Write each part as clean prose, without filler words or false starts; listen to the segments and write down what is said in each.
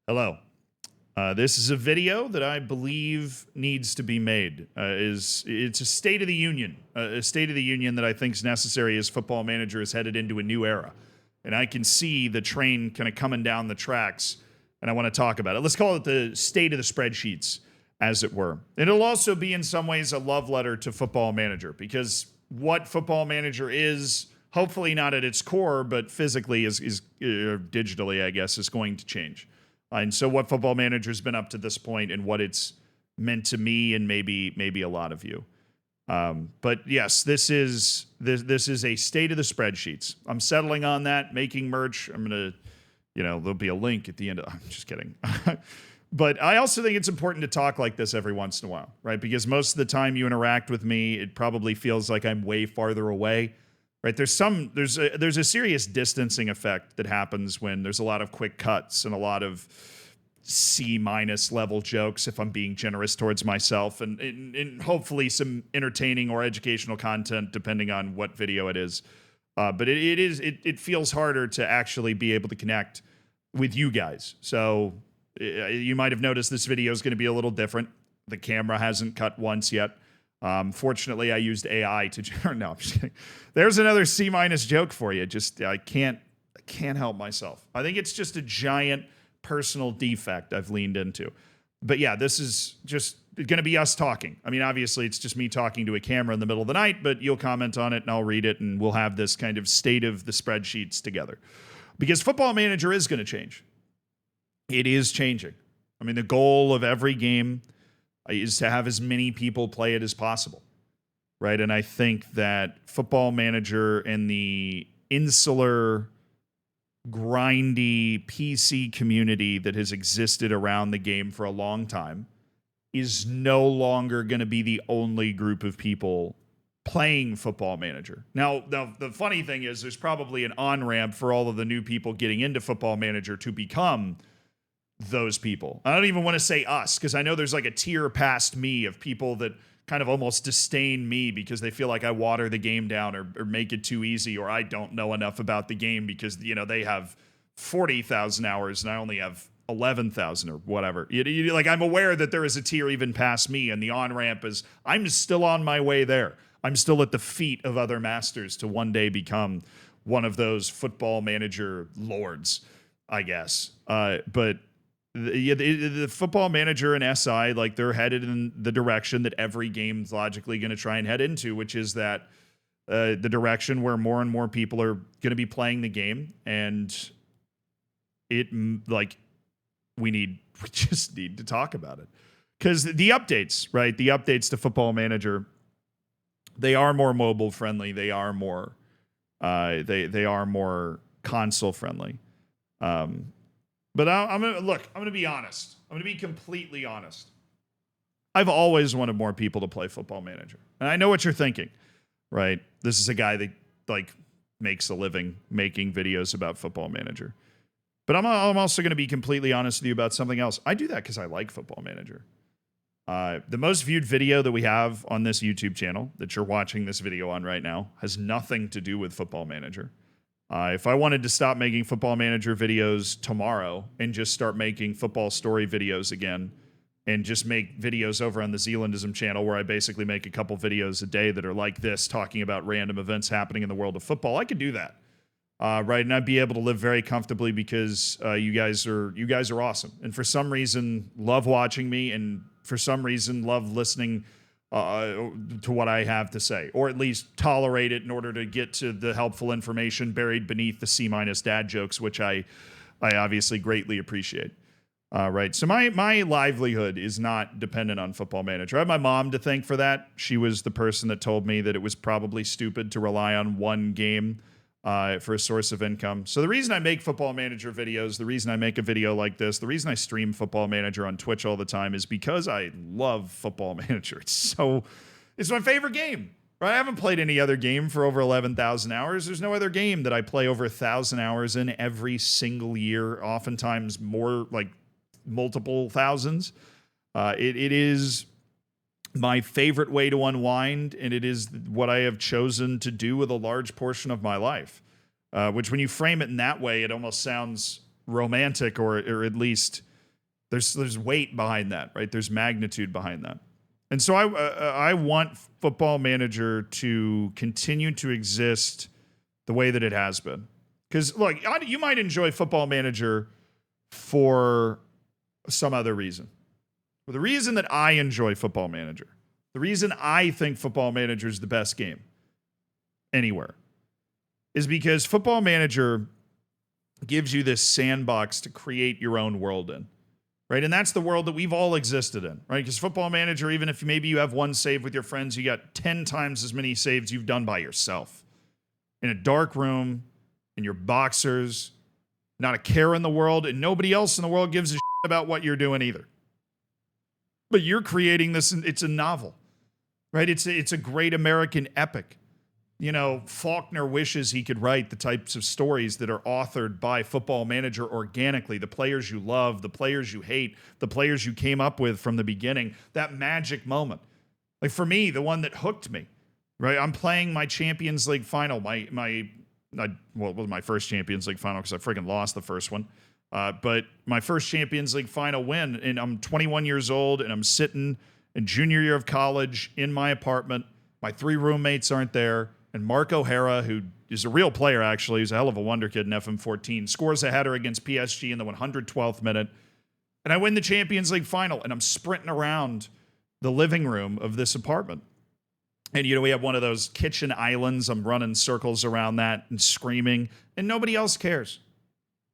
Hello. This is a video that I believe needs to be made. It's a State of the Union, a State of the Union that I think is necessary as Football Manager is headed into a new era, and I can see the train kind of coming down the tracks, and I want to talk about it. Let's call it the state of the spreadsheets, as it were. And it'll also be in some ways a love letter to Football Manager, because what Football Manager is, hopefully not at its core, but physically is digitally, I guess, is going to change. And so what Football Manager's been up to this point and what it's meant to me and maybe a lot of you. But yes, this is a state of the spreadsheets. I'm settling on that, making merch. I'm going to, there'll be a link at the end. I'm just kidding. But I also think it's important to talk like this every once in a while, right? Because most of the time you interact with me, it probably feels like I'm way farther away. Right, there's a serious distancing effect that happens when there's a lot of quick cuts and a lot of C- level jokes, if I'm being generous towards myself, and hopefully some entertaining or educational content depending on what video it is. But it feels harder to actually be able to connect with you guys. So you might have noticed this video is going to be a little different. The camera hasn't cut once yet. Fortunately, I used AI to. No, I'm just kidding. There's another C- joke for you. I can't help myself. I think it's just a giant personal defect I've leaned into. But yeah, this is just going to be us talking. I mean, obviously, it's just me talking to a camera in the middle of the night, but you'll comment on it and I'll read it, and we'll have this kind of state of the spreadsheets together. Because Football Manager is going to change. It is changing. I mean, the goal of every game is to have as many people play it as possible, right? And I think that Football Manager and the insular, grindy PC community that has existed around the game for a long time is no longer going to be the only group of people playing Football Manager. Now, the funny thing is there's probably an on-ramp for all of the new people getting into Football Manager to become those people. I don't even want to say us, because I know there's like a tier past me of people that kind of almost disdain me because they feel like I water the game down or make it too easy, or I don't know enough about the game because, they have 40,000 hours and I only have 11,000 or whatever. Like, I'm aware that there is a tier even past me, and the on-ramp is I'm still on my way there. I'm still at the feet of other masters to one day become one of those Football Manager lords, I guess. But the Football Manager and SI, like, they're headed in the direction that every game's logically going to try and head into, which is that the direction where more and more people are going to be playing the game, and we just need to talk about it, because the updates, right? The updates to Football Manager, they are more mobile friendly. They are more they are more console friendly. But I'm going to be honest. I'm going to be completely honest. I've always wanted more people to play Football Manager. And I know what you're thinking, right? This is a guy that makes a living making videos about Football Manager. But I'm also going to be completely honest with you about something else. I do that because I like Football Manager. The most viewed video that we have on this YouTube channel that you're watching this video on right now has nothing to do with Football Manager. If I wanted to stop making Football Manager videos tomorrow and just start making football story videos again, and just make videos over on the Zealandism channel where I basically make a couple videos a day that are like this, talking about random events happening in the world of football, I could do that. Right, and I'd be able to live very comfortably because you guys are awesome, and for some reason love watching me, and for some reason love listening to what I have to say, or at least tolerate it in order to get to the helpful information buried beneath the C- dad jokes, which I obviously greatly appreciate. Right, so my livelihood is not dependent on Football Manager. I have my mom to thank for that. She was the person that told me that it was probably stupid to rely on one game for a source of income. So the reason I make Football Manager videos, the reason I make a video like this, the reason I stream Football Manager on Twitch all the time is because I love Football Manager. It's my favorite game, right? I haven't played any other game for over 11,000 hours. There's no other game that I play over 1,000 hours in every single year, oftentimes more, like multiple thousands. It is my favorite way to unwind, and it is what I have chosen to do with a large portion of my life. Which, when you frame it in that way, it almost sounds romantic, or at least There's weight behind that, right? There's magnitude behind that. And so I want Football Manager to continue to exist the way that it has been. Because, look, you might enjoy Football Manager for some other reason. But the reason that I enjoy Football Manager, the reason I think Football Manager is the best game anywhere, is because Football Manager gives you this sandbox to create your own world in, right? And that's the world that we've all existed in, right? Because Football Manager, even if maybe you have one save with your friends, you got 10 times as many saves you've done by yourself. In a dark room, in your boxers, not a care in the world, and nobody else in the world gives a shit about what you're doing either. But you're creating this, it's a novel, right? It's a great American epic. You know, Faulkner wishes he could write the types of stories that are authored by Football Manager organically. The players you love, the players you hate, the players you came up with from the beginning. That magic moment. Like for me, the one that hooked me, right? I'm playing my Champions League final, it was my first Champions League final because I freaking lost the first one. But my first Champions League final win, and I'm 21 years old, and I'm sitting in junior year of college in my apartment. My 3 roommates aren't there. And Mark O'Hara, who is a real player, actually, he's a hell of a wonder kid in FM14, scores a header against PSG in the 112th minute. And I win the Champions League final, and I'm sprinting around the living room of this apartment. And, you know, we have one of those kitchen islands. I'm running circles around that and screaming, and nobody else cares.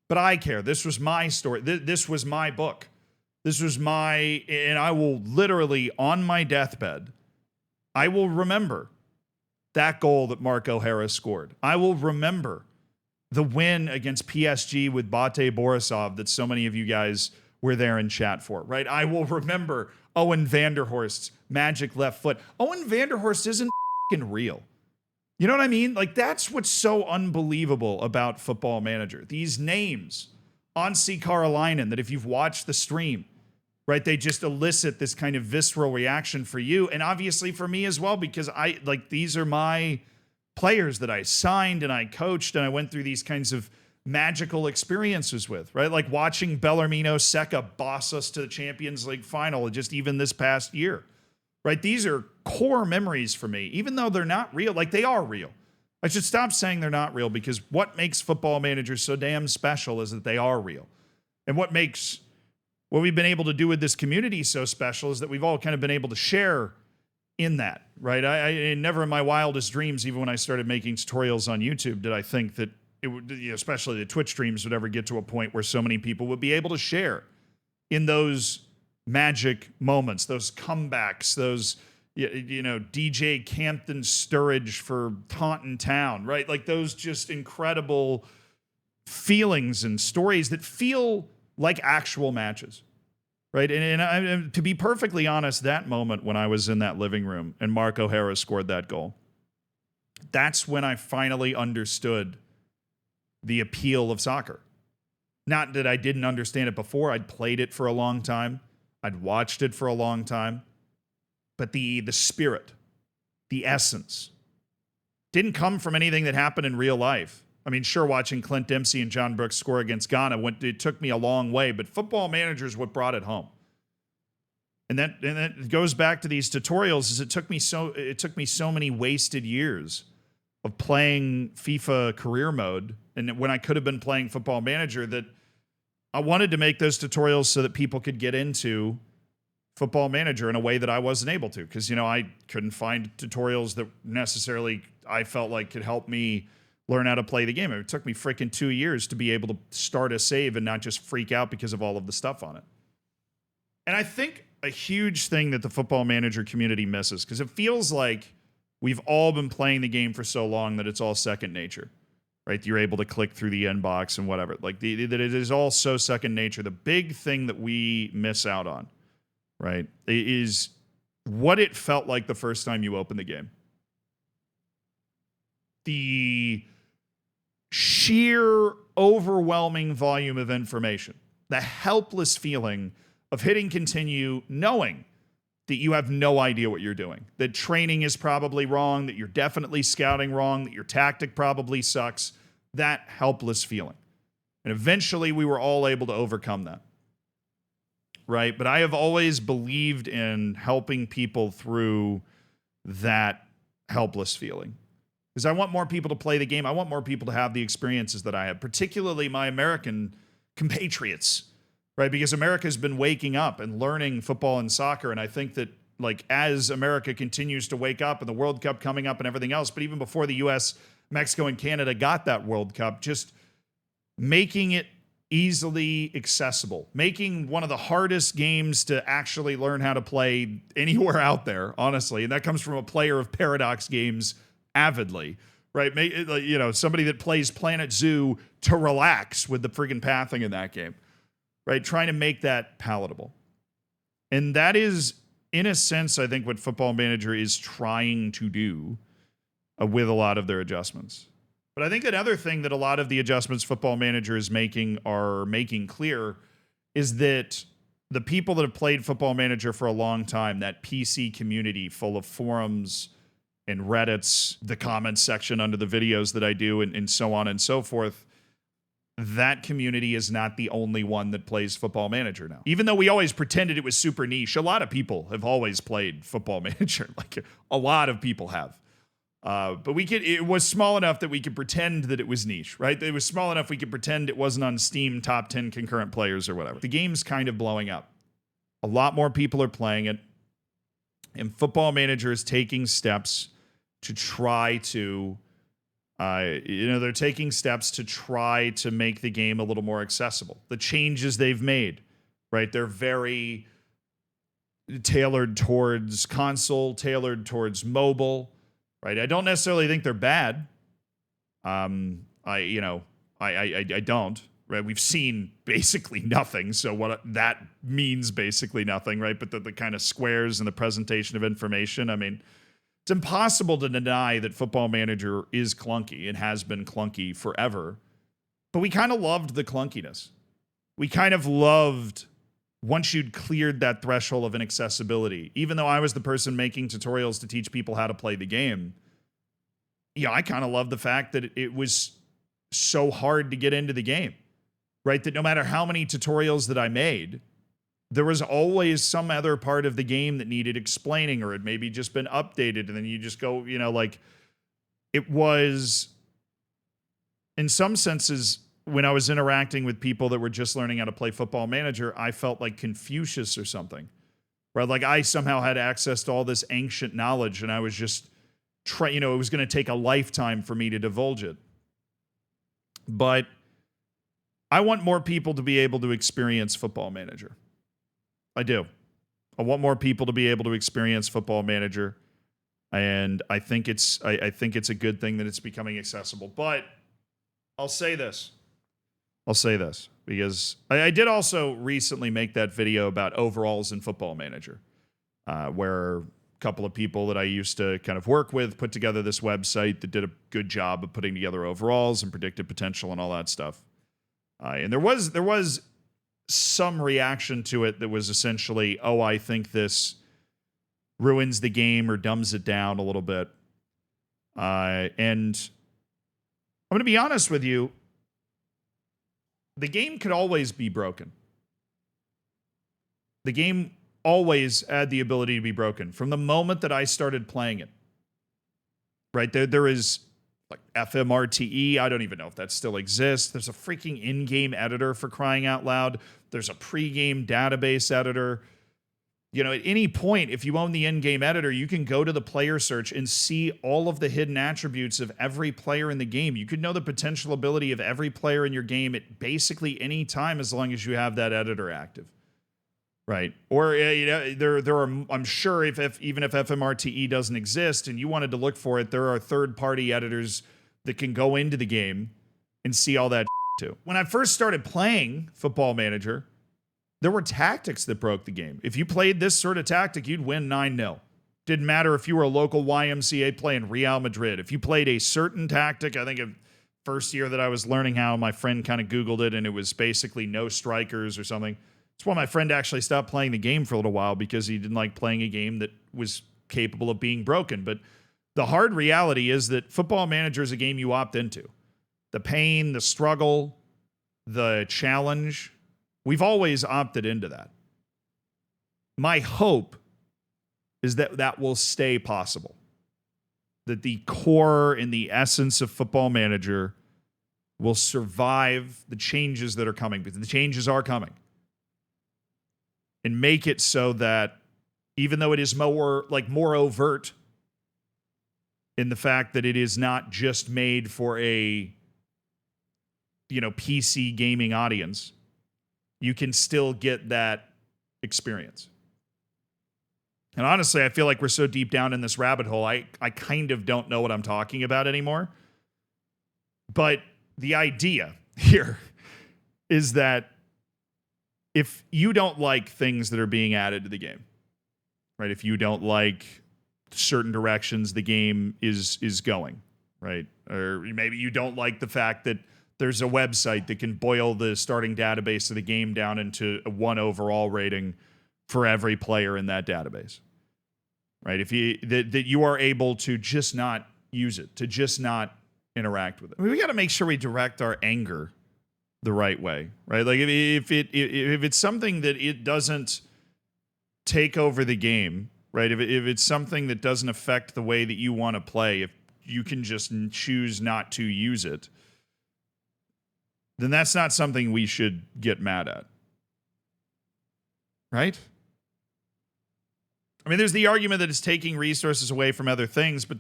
But I care. This was my story. This was my book. This was and I will literally, on my deathbed, I will remember that goal that Mark O'Hara scored. I will remember the win against PSG with Bate Borisov that so many of you guys were there in chat for, right? I will remember Owen Vanderhorst's magic left foot. Owen Vanderhorst isn't f***ing real. You know what I mean? Like, that's what's so unbelievable about Football Manager. These names, Anssi Karolainen, that if you've watched the stream, right, they just elicit this kind of visceral reaction for you, and obviously for me as well, because these are my players that I signed and I coached and I went through these kinds of magical experiences with, right? Like watching Bellarmino Seca boss us to the Champions League final just even this past year, right? These are core memories for me, even though they're not real. Like, they are real. I should stop saying they're not real, because what makes Football Manager so damn special is that they are real. And what makes what we've been able to do with this community so special is that we've all kind of been able to share in that, right? I never in my wildest dreams, even when I started making tutorials on YouTube, did I think that it would, especially the Twitch streams, would ever get to a point where so many people would be able to share in those magic moments, those comebacks, those, DJ Campton Sturridge for Taunton Town, right? Like those just incredible feelings and stories that feel like actual matches, right? And to be perfectly honest, that moment when I was in that living room and Mark O'Hara scored that goal, that's when I finally understood the appeal of soccer. Not that I didn't understand it before. I'd played it for a long time. I'd watched it for a long time. But the spirit, the essence, didn't come from anything that happened in real life. I mean, sure, watching Clint Dempsey and John Brooks score against Ghana, it took me a long way, but Football Manager is what brought it home. And that goes back to these tutorials, is it took me so many wasted years of playing FIFA career mode, and when I could have been playing Football Manager, that I wanted to make those tutorials so that people could get into Football Manager in a way that I wasn't able to, because, I couldn't find tutorials that necessarily I felt like could help me learn how to play the game. It took me freaking 2 years to be able to start a save and not just freak out because of all of the stuff on it. And I think a huge thing that the Football Manager community misses, because it feels like we've all been playing the game for so long that it's all second nature, right? You're able to click through the inbox and whatever. Like that it is all so second nature. The big thing that we miss out on, right, is what it felt like the first time you opened the game. The sheer overwhelming volume of information, the helpless feeling of hitting continue, knowing that you have no idea what you're doing, that training is probably wrong, that you're definitely scouting wrong, that your tactic probably sucks, that helpless feeling. And eventually we were all able to overcome that. right? But I have always believed in helping people through that helpless feeling. Because I want more people to play the game. I want more people to have the experiences that I have, particularly my American compatriots, right? Because America's been waking up and learning football and soccer. And I think that, like, as America continues to wake up and the World Cup coming up and everything else, but even before the US, Mexico, and Canada got that World Cup, just making it easily accessible, making one of the hardest games to actually learn how to play anywhere out there, honestly. And that comes from a player of Paradox Games avidly, right? Somebody that plays Planet Zoo to relax with the friggin' pathing in that game, right? Trying to make that palatable. And that is, in a sense, I think what Football Manager is trying to do with a lot of their adjustments. But I think another thing that a lot of the adjustments Football Manager is making clear is that the people that have played Football Manager for a long time, that PC community full of forums and Reddits, the comments section under the videos that I do, and so on and so forth, that community is not the only one that plays Football Manager now. Even though we always pretended it was super niche, a lot of people have always played Football Manager. Like, a lot of people have. But it was small enough that we could pretend that it was niche, right? It was small enough we could pretend it wasn't on Steam top 10 concurrent players or whatever. The game's kind of blowing up. A lot more people are playing it. And Football Manager is taking steps to try to, they're taking steps to try to make the game a little more accessible. The changes they've made, right? They're very tailored towards console, tailored towards mobile. Right, I don't necessarily think they're bad. I don't. Right, we've seen basically nothing. So what that means, basically nothing. Right, but the kind of squares and the presentation of information. I mean, it's impossible to deny that Football Manager is clunky and has been clunky forever. But we kind of loved the clunkiness. We kind of loved once you'd cleared that threshold of inaccessibility. Even though I was the person making tutorials to teach people how to play the game, I kind of love the fact that it was so hard to get into the game, right? That no matter how many tutorials that I made, there was always some other part of the game that needed explaining, or it maybe just been updated, and then you just go, it was, in some senses, when I was interacting with people that were just learning how to play Football Manager, I felt like Confucius or something, right? Like I somehow had access to all this ancient knowledge, and I was just it was going to take a lifetime for me to divulge it. But I want more people to be able to experience Football Manager. I do. I want more people to be able to experience Football Manager, and I think it's a good thing that it's becoming accessible. But I'll say this because I did also recently make that video about overalls in Football Manager, where a couple of people that I used to kind of work with put together this website that did a good job of putting together overalls and predicted potential and all that stuff. And there was some reaction to it that was essentially, oh, I think this ruins the game or dumbs it down a little bit. And I'm going to be honest with you. The game could always be broken. The game always had the ability to be broken from the moment that I started playing it. Right? There is like FMRTE. I don't even know if that still exists. There's a freaking in-game editor, for crying out loud. There's a pre-game database editor. At any point, if you own the in-game editor, you can go to the player search and see all of the hidden attributes of every player in the game. You could know the potential ability of every player in your game at basically any time, as long as you have that editor active. Right. Or, there are, I'm sure even if FMRTE doesn't exist and you wanted to look for it, there are third-party editors that can go into the game and see all that too. When I first started playing Football Manager, there were tactics that broke the game. If you played this sort of tactic, you'd win 9-0. Didn't matter if you were a local YMCA playing Real Madrid. If you played a certain tactic, I think first year that I was learning how, my friend kind of Googled it, and it was basically no strikers or something. That's why my friend actually stopped playing the game for a little while, because he didn't like playing a game that was capable of being broken. But the hard reality is that Football Manager is a game you opt into. The pain, the struggle, the challenge, we've always opted into that. My hope is that that will stay possible. That the core and the essence of Football Manager will survive the changes that are coming, because the changes are coming. And make it so that even though it is more overt in the fact that it is not just made for a PC gaming audience, you can still get that experience. And honestly, I feel like we're so deep down in this rabbit hole, I kind of don't know what I'm talking about anymore. But the idea here is that if you don't like things that are being added to the game, right? If you don't like certain directions the game is going, right? Or maybe you don't like the fact that there's a website that can boil the starting database of the game down into a 1 overall rating for every player in that database, right? If you that you are able to just not use it, to just not interact with it. I mean, we got to make sure we direct our anger the right way, right? Like if it's something that it doesn't take over the game, right? If it's something that doesn't affect the way that you want to play, if you can just choose not to use it, then that's not something we should get mad at, right? I mean, there's the argument that it's taking resources away from other things, but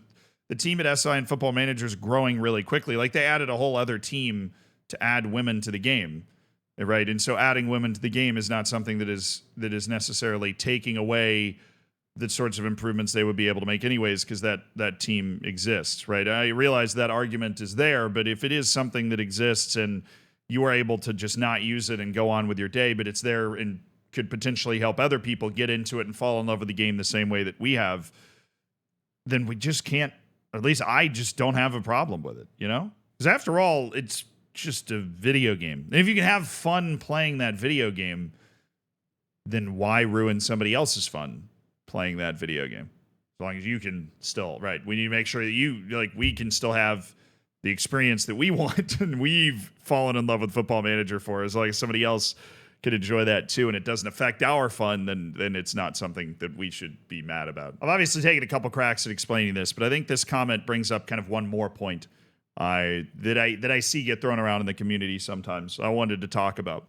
the team at SI and Football Manager is growing really quickly. Like, they added a whole other team to add women to the game, right? And so adding women to the game is not something that is necessarily taking away the sorts of improvements they would be able to make anyways, because that team exists, right? I realize that argument is there, but if it is something that exists and you are able to just not use it and go on with your day, but it's there and could potentially help other people get into it and fall in love with the game the same way that we have, then we just can't, or at least I just don't have a problem with it, Because after all, it's just a video game. And if you can have fun playing that video game, then why ruin somebody else's fun playing that video game? As long as you can still, right? We need to make sure that we can still have the experience that we want and we've fallen in love with Football Manager for. As long as somebody else could enjoy that too and it doesn't affect our fun, then it's not something that we should be mad about. I've obviously taken a couple cracks at explaining this, but I think this comment brings up kind of one more point that I see get thrown around in the community sometimes. I wanted to talk about.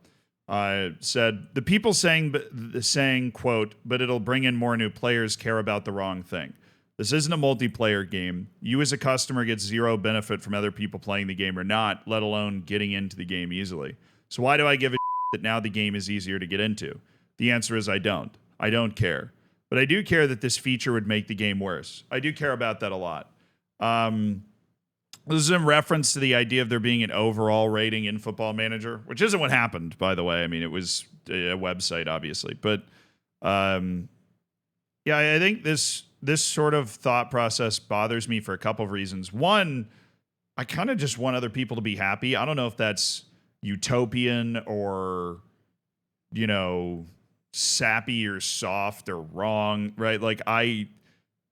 Said the people saying, quote, but it'll bring in more new players care about the wrong thing. This isn't a multiplayer game. You as a customer get zero benefit from other people playing the game or not, let alone getting into the game easily. So why do I give a that now the game is easier to get into? The answer is I don't. I don't care. But I do care that this feature would make the game worse. I do care about that a lot. This is in reference to the idea of there being an overall rating in Football Manager, which isn't what happened, by the way. I mean, it was a website, obviously. But yeah, I think this sort of thought process bothers me for a couple of reasons. One, I kind of just want other people to be happy. I don't know if that's utopian or, sappy or soft or wrong, right? Like,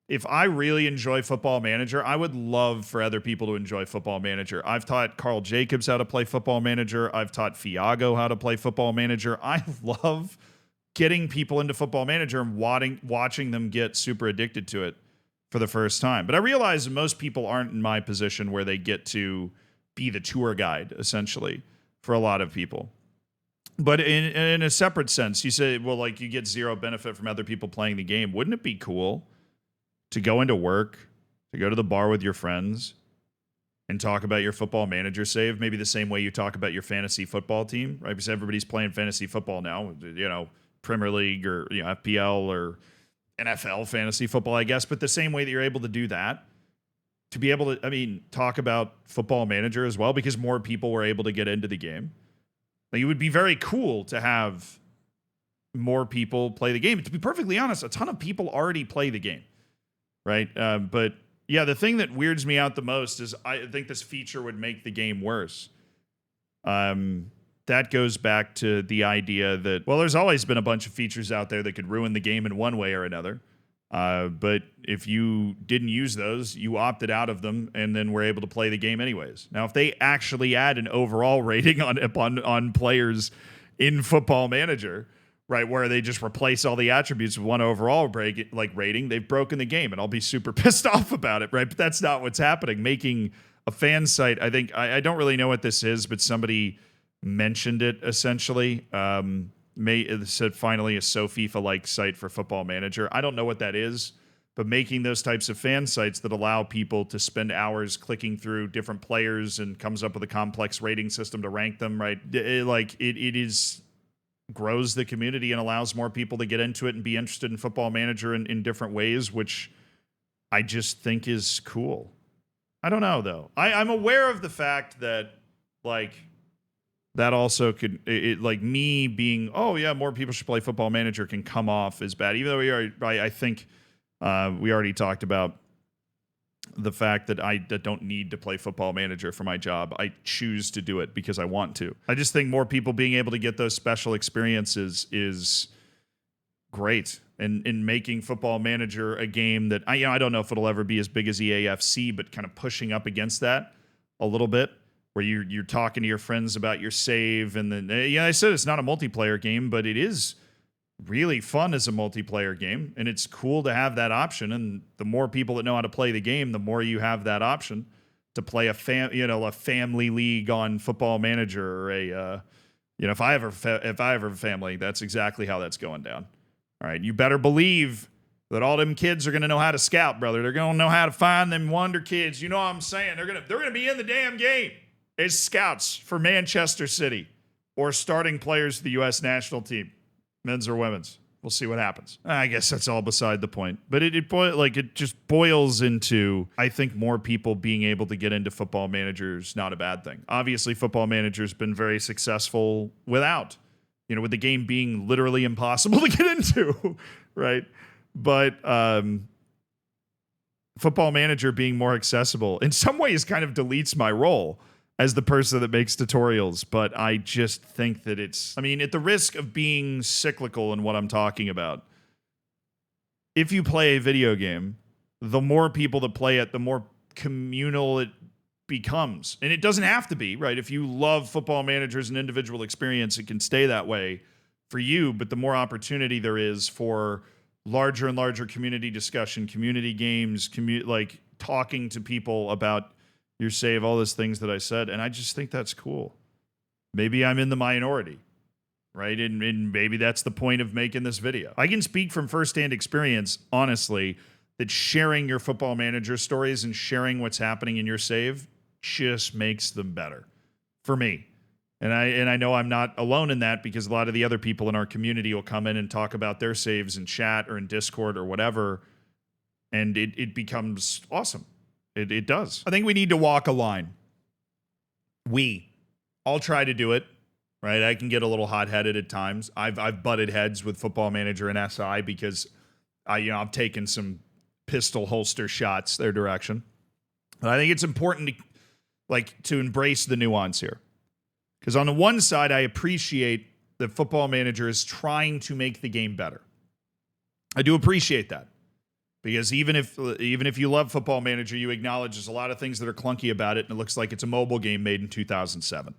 if I really enjoy Football Manager, I would love for other people to enjoy Football Manager. I've taught Carl Jacobs how to play Football Manager. I've taught Fiago how to play Football Manager. I love getting people into Football Manager and watching them get super addicted to it for the first time. But I realize most people aren't in my position where they get to be the tour guide, essentially, for a lot of people. But in a separate sense, you say, well, like, you get zero benefit from other people playing the game. Wouldn't it be cool to go into work, to go to the bar with your friends and talk about your Football Manager save, maybe the same way you talk about your fantasy football team, right? Because everybody's playing fantasy football now, Premier League or FPL or NFL fantasy football, I guess. But the same way that you're able to do that, to be able to, talk about Football Manager as well, because more people were able to get into the game. Like, it would be very cool to have more people play the game. To be perfectly honest, a ton of people already play the game. Right. But yeah, the thing that weirds me out the most is I think this feature would make the game worse. That goes back to the idea that, well, there's always been a bunch of features out there that could ruin the game in one way or another. But if you didn't use those, you opted out of them and then were able to play the game anyways. Now, if they actually add an overall rating on players in Football Manager, right? Where they just replace all the attributes with one overall rating. They've broken the game, and I'll be super pissed off about it, right? But that's not what's happening. Making a fan site, I think, I don't really know what this is, but somebody mentioned it essentially. It said finally a SoFIFA-like site for Football Manager. I don't know what that is, but making those types of fan sites that allow people to spend hours clicking through different players and comes up with a complex rating system to rank them, right? It is grows the community and allows more people to get into it and be interested in Football Manager in different ways, which I just think is cool. I don't know, though. I'm aware of the fact that, like, that also could, like, me being, oh, yeah, more people should play Football Manager can come off as bad, even though I think we already talked about the fact that I don't need to play Football Manager for my job. I choose to do it because I want to. I just think more people being able to get those special experiences is great. And in making Football Manager a game that I don't know if it'll ever be as big as EAFC, but kind of pushing up against that a little bit, where you're talking to your friends about your save, and then I said it's not a multiplayer game, but it is really fun as a multiplayer game, and it's cool to have that option. And the more people that know how to play the game, the more you have that option to play a family league on Football Manager, or if I ever have a family, that's exactly how that's going down. All right, you better believe that all them kids are going to know how to scout, brother. They're going to know how to find them wonder kids. You know what I'm saying? They're going to be in the damn game as scouts for Manchester City or starting players for the U.S. national team. Men's or women's. We'll see what happens. I guess that's all beside the point. But it just boils into, I think, more people being able to get into Football Manager is not a bad thing. Obviously, Football Manager's been very successful with the game being literally impossible to get into, right? But Football Manager being more accessible in some ways kind of deletes my role as the person that makes tutorials, but I just think that at the risk of being cyclical in what I'm talking about, if you play a video game, the more people that play it, the more communal it becomes. And it doesn't have to be, right? If you love Football Manager as an individual experience, it can stay that way for you, but the more opportunity there is for larger and larger community discussion, community games, like talking to people about your save, all those things that I said. And I just think that's cool. Maybe I'm in the minority, right? And maybe that's the point of making this video. I can speak from firsthand experience, honestly, that sharing your Football Manager stories and sharing what's happening in your save just makes them better for me. And I know I'm not alone in that, because a lot of the other people in our community will come in and talk about their saves in chat or in Discord or whatever, and it becomes awesome. It does. I think we need to walk a line. I'll try to do it, right? I can get a little hot-headed at times. I've butted heads with Football Manager and SI because I've taken some pistol holster shots their direction. But I think it's important to embrace the nuance here. Because on the one side, I appreciate that Football Manager is trying to make the game better. I do appreciate that. Because even if you love Football Manager, you acknowledge there's a lot of things that are clunky about it, and it looks like it's a mobile game made in 2007.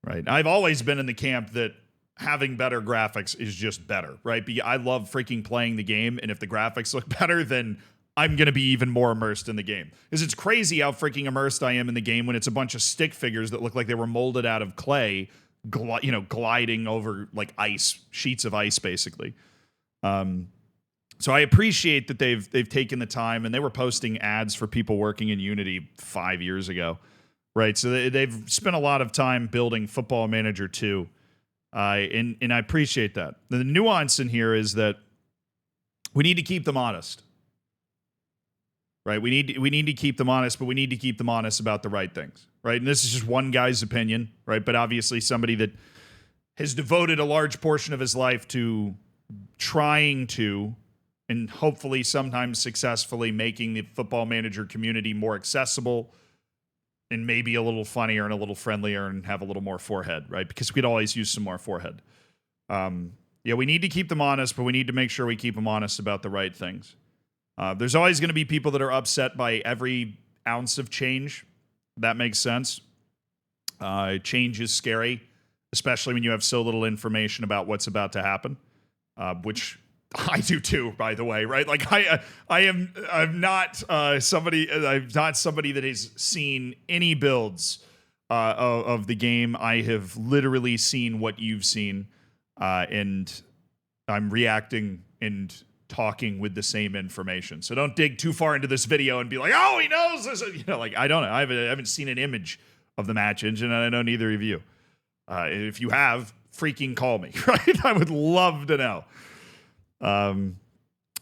Right? I've always been in the camp that having better graphics is just better, right? I love freaking playing the game, and if the graphics look better, then I'm going to be even more immersed in the game. Because it's crazy how freaking immersed I am in the game when it's a bunch of stick figures that look like they were molded out of clay, gliding over like ice, sheets of ice, basically. So I appreciate that they've taken the time, and they were posting ads for people working in Unity 5 years ago, right? So they've spent a lot of time building Football Manager 2, and I appreciate that. The nuance in here is that we need to keep them honest, right? We need to keep them honest, but we need to keep them honest about the right things, right? And this is just one guy's opinion, right? But obviously somebody that has devoted a large portion of his life to trying to, and hopefully sometimes successfully, making the Football Manager community more accessible and maybe a little funnier and a little friendlier and have a little more forehead, right? Because we'd always use some more forehead. We need to keep them honest, but we need to make sure we keep them honest about the right things. There's always going to be people that are upset by every ounce of change. That makes sense. Change is scary. especially when you have so little information about what's about to happen, which I do too, by the way, right? Like I'm not somebody that has seen any builds of the game. I have literally seen what you've seen, and I'm reacting and talking with the same information. So don't dig too far into this video and be like, oh, he knows this. You know, like I don't know. I haven't seen an image of the match engine, and I know neither of you. If you have, freaking call me, right? I would love to know.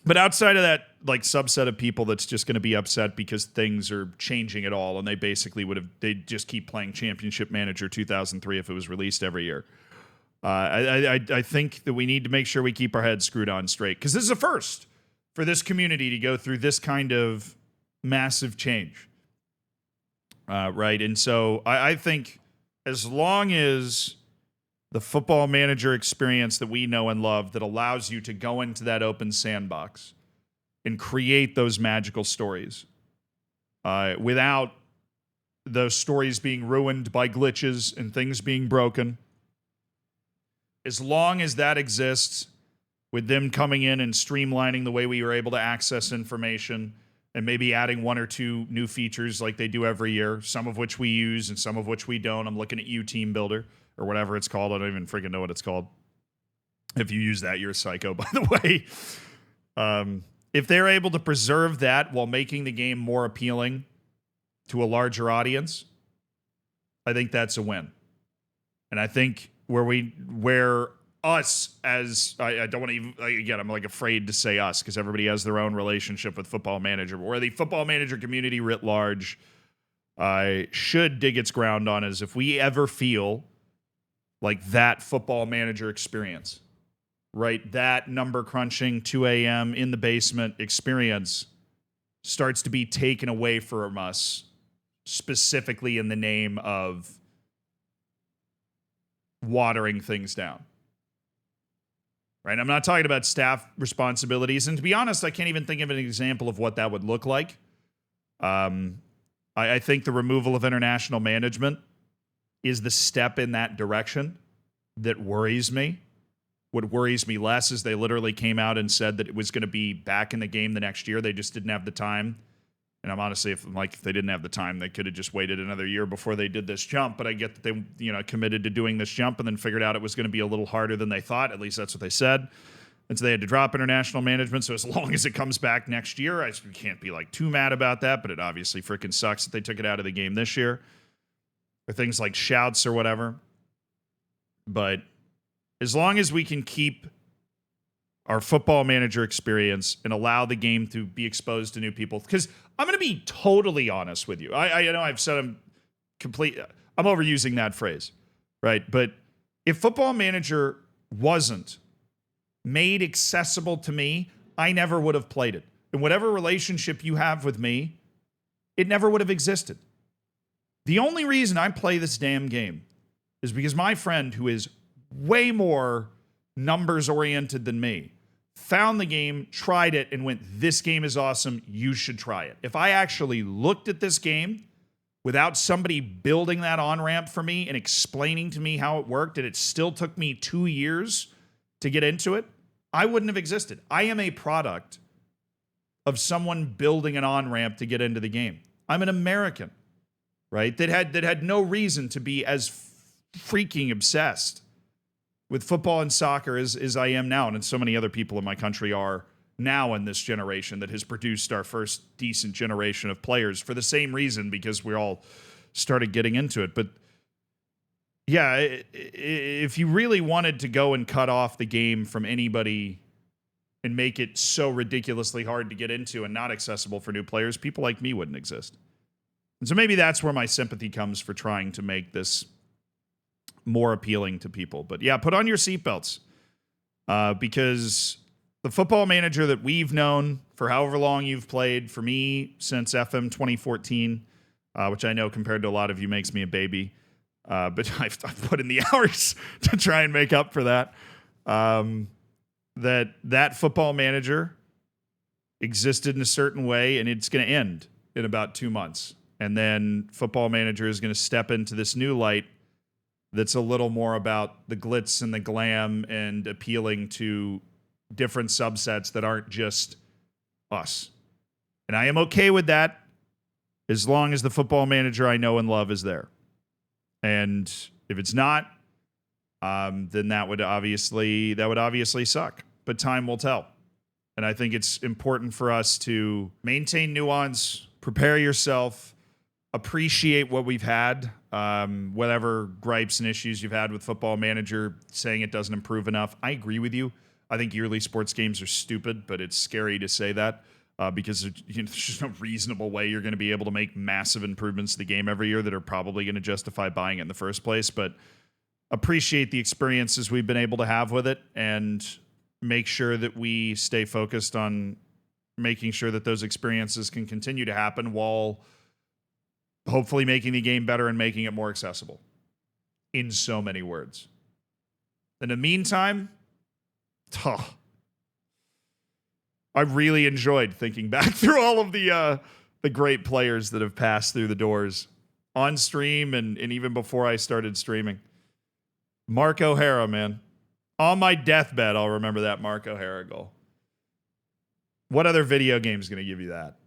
But outside of that, like subset of people that's just going to be upset because things are changing at all, and they basically they'd just keep playing Championship Manager 2003 if it was released every year. I think that we need to make sure we keep our heads screwed on straight, because this is a first for this community to go through this kind of massive change. Right. And so I think as long as the Football Manager experience that we know and love that allows you to go into that open sandbox and create those magical stories without those stories being ruined by glitches and things being broken, as long as that exists, with them coming in and streamlining the way we were able to access information and maybe adding one or two new features like they do every year, some of which we use and some of which we don't. I'm looking at you, Team Builder, or whatever it's called. I don't even freaking know what it's called. If you use that, you're a psycho, by the way. If they're able to preserve that while making the game more appealing to a larger audience, I think that's a win. And I think where us as, I don't want to even, again, I'm like afraid to say us because everybody has their own relationship with Football Manager, but where the Football Manager community writ large should dig its ground on is if we ever feel like that Football Manager experience, right? That number crunching 2 a.m. in the basement experience starts to be taken away from us, specifically in the name of watering things down. Right? I'm not talking about staff responsibilities. And to be honest, I can't even think of an example of what that would look like. I think the removal of international management is the step in that direction that worries me. What worries me less is they literally came out and said that it was going to be back in the game the next year. They just didn't have the time. And I'm honestly, if they didn't have the time, they could have just waited another year before they did this jump. But I get that they, committed to doing this jump and then figured out it was going to be a little harder than they thought. At least that's what they said. And so they had to drop international management. So as long as it comes back next year, I can't be like too mad about that. But it obviously freaking sucks that they took it out of the game this year. Or things like shouts or whatever. But as long as we can keep our Football Manager experience and allow the game to be exposed to new people. Because I'm going to be totally honest with you. I know I've said I'm overusing that phrase, right? But if Football Manager wasn't made accessible to me, I never would have played it. And whatever relationship you have with me, it never would have existed. The only reason I play this damn game is because my friend, who is way more numbers-oriented than me, found the game, tried it, and went, this game is awesome, you should try it. If I actually looked at this game without somebody building that on-ramp for me and explaining to me how it worked, and it still took me 2 years to get into it, I wouldn't have existed. I am a product of someone building an on-ramp to get into the game. I'm an American, right, that had no reason to be as freaking obsessed with football and soccer as I am now, and so many other people in my country are now in this generation that has produced our first decent generation of players for the same reason, because we all started getting into it. But yeah, if you really wanted to go and cut off the game from anybody and make it so ridiculously hard to get into and not accessible for new players, people like me wouldn't exist. And so maybe that's where my sympathy comes for trying to make this more appealing to people. But yeah, put on your seatbelts because the Football Manager that we've known for however long you've played, for me since FM 2014, which I know compared to a lot of you makes me a baby, but I've put in the hours to try and make up for that. That Football Manager existed in a certain way, and it's going to end in about 2 months. And then Football Manager is going to step into this new light that's a little more about the glitz and the glam and appealing to different subsets that aren't just us. And I am okay with that as long as the football manager I know and love is there. And if it's not, then that would obviously suck. But time will tell. And I think it's important for us to maintain nuance, prepare yourself, appreciate what we've had, whatever gripes and issues you've had with Football Manager, saying it doesn't improve enough. I agree with you. I think yearly sports games are stupid, but it's scary to say that because there's just no reasonable way you're going to be able to make massive improvements to the game every year that are probably going to justify buying it in the first place. But appreciate the experiences we've been able to have with it and make sure that we stay focused on making sure that those experiences can continue to happen while hopefully making the game better and making it more accessible in so many words. In the meantime, I really enjoyed thinking back through all of the great players that have passed through the doors on stream and even before I started streaming. Mark O'Hara, man. On my deathbed, I'll remember that Mark O'Hara goal. What other video game is going to give you that?